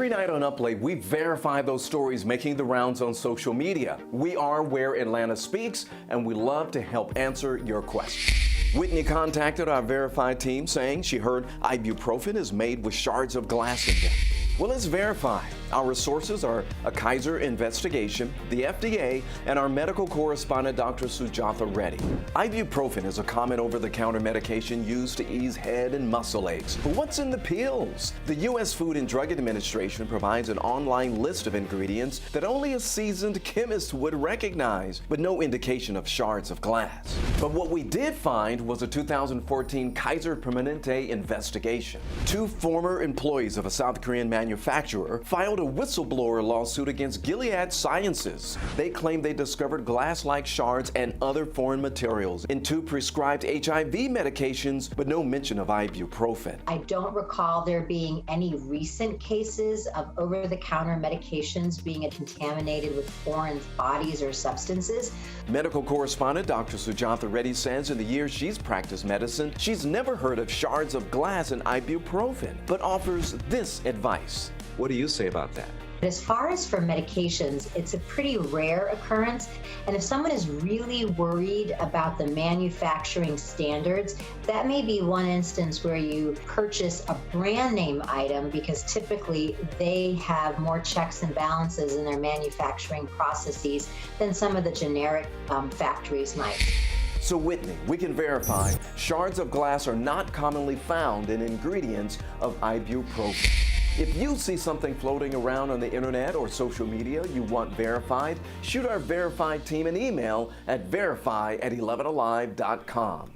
Every night on Up Late, we verify those stories making the rounds on social media. We are Where Atlanta Speaks, and we love to help answer your questions. Whitney contacted our verified team saying she heard ibuprofen is made with shards of glass in them. Well, it's verified. Our sources are a Kaiser investigation, the FDA, and our medical correspondent, Dr. Sujatha Reddy. Ibuprofen is a common over-the-counter medication used to ease head and muscle aches. But what's in the pills? The U.S. Food and Drug Administration provides an online list of ingredients that only a seasoned chemist would recognize, but no indication of shards of glass. But what we did find was a 2014 Kaiser Permanente investigation. Two former employees of a South Korean manufacturer filed a whistleblower lawsuit against Gilead Sciences. They claim they discovered glass-like shards and other foreign materials in two prescribed HIV medications, but no mention of ibuprofen. I don't recall there being any recent cases of over-the-counter medications being contaminated with foreign bodies or substances. Medical correspondent Dr. Sujatha Reddy says in the years she's practiced medicine, she's never heard of shards of glass in ibuprofen, but offers this advice. What do you say about that? As far as for medications, it's a pretty rare occurrence. And if someone is really worried about the manufacturing standards, that may be one instance where you purchase a brand name item because typically they have more checks and balances in their manufacturing processes than some of the generic factories might. So Whitney, we can verify shards of glass are not commonly found in ingredients of ibuprofen. If you see something floating around on the internet or social media you want verified, shoot our verified team an email at verify@11alive.com.